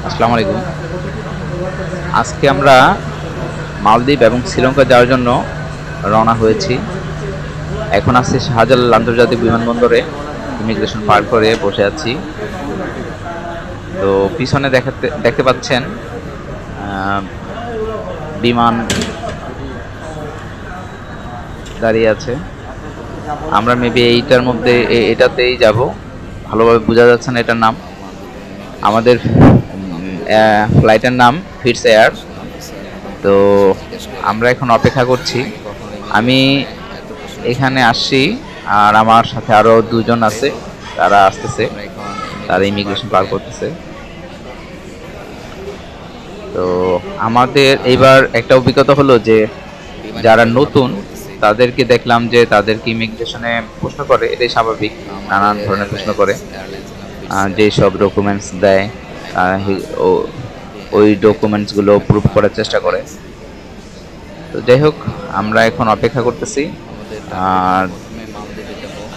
আসসালামু আলাইকুম। আজকে আমরা মালদ্বীপ এবং শ্রীলঙ্কা যাওয়ার জন্য রওনা হয়েছি। এখন আছি শাহজালাল আন্তর্জাতিক বিমানবন্দরে, ইমিগ্রেশন পার করে বসে আছি। তো পিছনে দেখতে পাচ্ছেন বিমান দাঁড়িয়ে আছে। আমরা মেবি এইটার মধ্যে এটাতেই যাব। ভালোভাবে বোঝা যাচ্ছে না এটার নাম। আমাদের ফ্লাইটের নাম ফিটস এয়ার। তো আমরা এখন অপেক্ষা করছি। আমি এখানে আসছি আর আমার সাথে আরো দুজন আছে, তারা আসতেছে, তারা ইমিগ্রেশন পার করতেছে। তো আমাদের এইবার একটা অভিজ্ঞতা হলো যে যারা নতুন তাদেরকে দেখলাম যে তাদেরকে ইমিগ্রেশনে প্রশ্ন করে, এটাই স্বাভাবিক, নানান ধরনের প্রশ্ন করে। যেসব ডকুমেন্টস দেয় ওই ডকুমেন্টসগুলো প্রুফ করার চেষ্টা করে। তো যাই হোক, আমরা এখন অপেক্ষা করতেছি। আর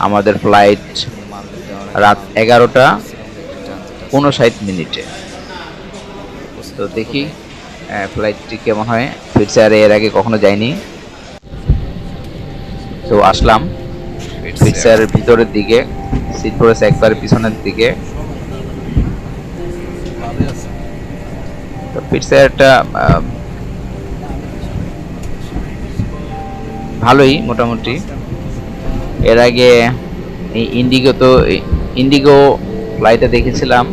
আমাদের ফ্লাইট রাত 11টা 59 মিনিটে। তো দেখি ফ্লাইটটি কেমন হয়। ফিটস এয়ারে এর আগে কখনো যাইনি। তো আসলাম ফিটস এয়ারের ভিতরের দিকে, সিট পড়েছে একবারে পিছনের দিকে। তো ফিটস এয়ারটা ভালোই মোটামুটি। এর আগে ইন্ডিগো ফ্লাইটে দেখেছিলাম,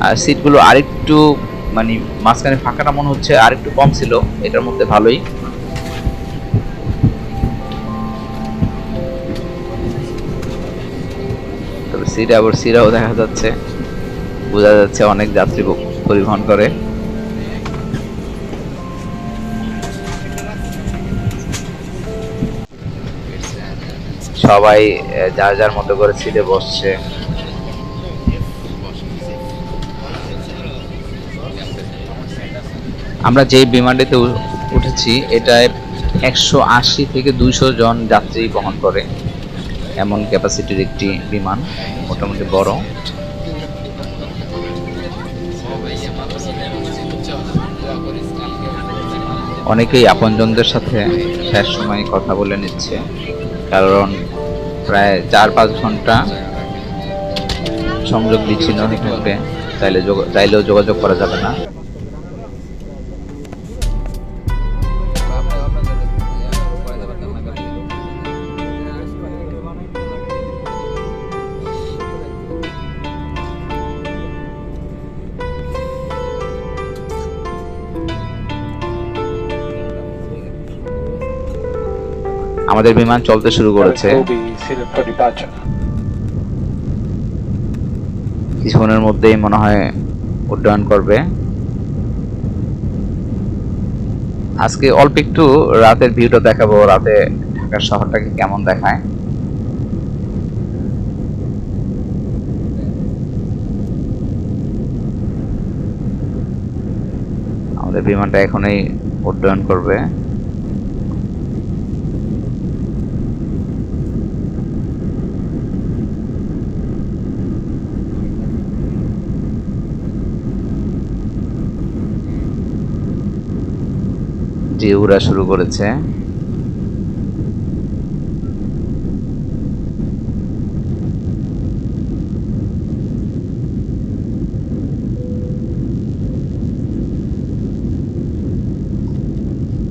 আর সিটগুলো আরেকটু মানে মাঝখানে ফাঁকাটা মনে হচ্ছে আরেকটু কম ছিল, এটার মধ্যে ভালোই। তবে সিরাও দেখা যাচ্ছে, বোঝা যাচ্ছে অনেক যাত্রী পরিবহন করে। সবাই যার যার মতো করে সিটে বসছে। আমরা যে বিমানটিতে উঠেছি এটায় 180 থেকে 200 জন যাত্রী বহন করে, এমন ক্যাপাসিটির একটি বিমান, মোটামুটি বড়। অনেকেই আপনজনদের সাথে শেষ সময় কথা বলে নিচ্ছে, কারণ প্রায় 4-5 ঘন্টা সংযোগ বিচ্ছিন্ন হয়ে থাকবে, চাইলেও যোগাযোগ করা যাবে না। আমাদের বিমান চলতে শুরু করেছে, কিছুক্ষণের মধ্যেই মনে হয় উড্ডয়ন করবে। আজকে অল্প একটু রাতের ভিউটা দেখাবো, রাতে ঢাকার শহরটাকে কেমন দেখায়। আমাদের বিমানটা এখনই উড্ডয়ন করবে। যে উড়া শুরু করেছে।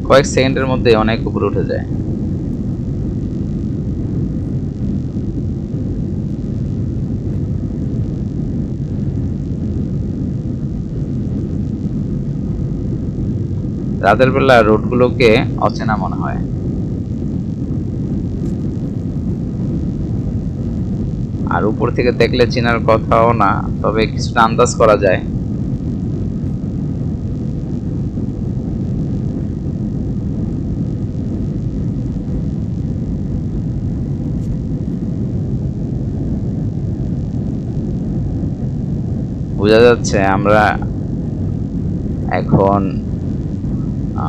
কয়েক সেকেন্ডের মধ্যে অনেক উপরে উঠে যায়। রাতের বেলা রোডগুলোকে অচেনা মনে হয়। আর উপর থেকে দেখলে চেনার কথাও না, তবে কিছুটা আন্দাজ করা যায়। বোঝা যাচ্ছে আমরা এখন,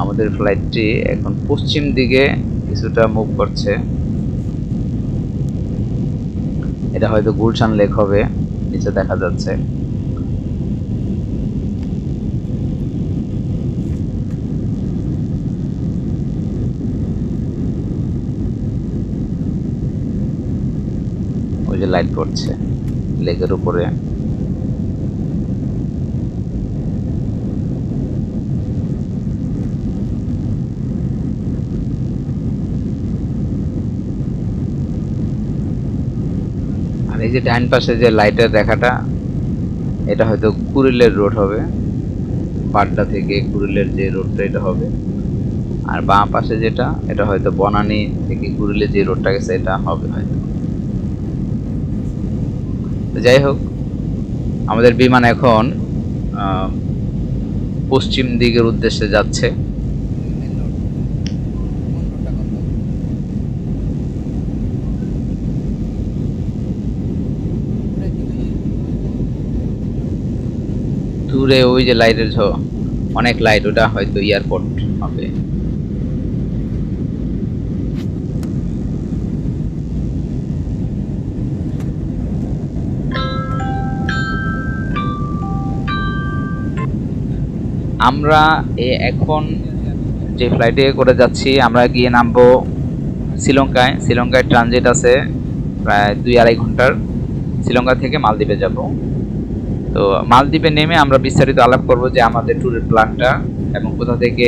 আমাদের ফ্লাইটটি এখন পশ্চিম দিকে কিছুটা মুভ করছে। এটা হয়তো গুলশান লেক হবে, নিচে দেখা যাচ্ছে। যে লাইট পড়ছে লেকের উপরে। আর এই যে ডান পাশে যে লাইটের দেখাটা, এটা হয়তো কুড়িলের রোড হবে, পাড্ডা থেকে কুড়িলের যে রোডটা এটা হবে। আর বাঁ পাশে যেটা, এটা হয়তো বনানী থেকে কুড়িলে যে রোডটা গেছে এটা হবে হয়তো। যাই হোক, আমাদের বিমান এখন পশ্চিম দিকের উদ্দেশ্যে যাচ্ছে। দূরে ওই যে লাইটের অনেক লাইট, ওটা হয়তো এয়ারপোর্ট হবে। আমরা এখন যে ফ্লাইটে করে যাচ্ছি, আমরা গিয়ে নামবো শ্রীলঙ্কায়। শ্রীলঙ্কায় ট্রানজিট আছে প্রায় 2-2.5 ঘন্টার। শ্রীলঙ্কা থেকে মালদ্বীপে যাব। তো মালদ্বীপে নেমে আমরা বিস্তারিত আলাপ করব যে আমাদের ট্যুরের প্ল্যানটা এবং কোথা থেকে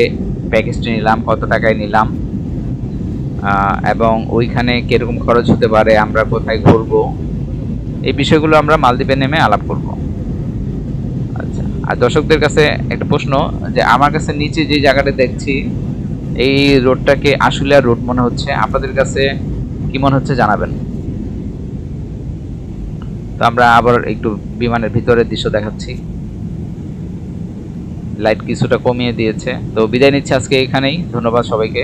প্যাকেজটা নিলাম, কত টাকায় নিলাম, এবং ওইখানে কিরকম খরচ হতে পারে, আমরা কোথায় ঘুরবো, এই বিষয়গুলো আমরা মালদ্বীপে নেমে আলাপ করব। আচ্ছা, আর দর্শকদের কাছে একটা প্রশ্ন, যে আমার কাছে নিচে যে জায়গাটা দেখছি এই রোডটাকে আশুলিয়া রোড মনে হচ্ছে, আপনাদের কাছে কি মনে হচ্ছে জানাবেন। তো আমরা আবার একটু বিমানের ভিতরের দৃশ্য দেখাচ্ছি। লাইট কিছুটা কমিয়ে দিয়েছে। তো বিদায় নিচ্ছি আজকে এখানেই। ধন্যবাদ সবাইকে।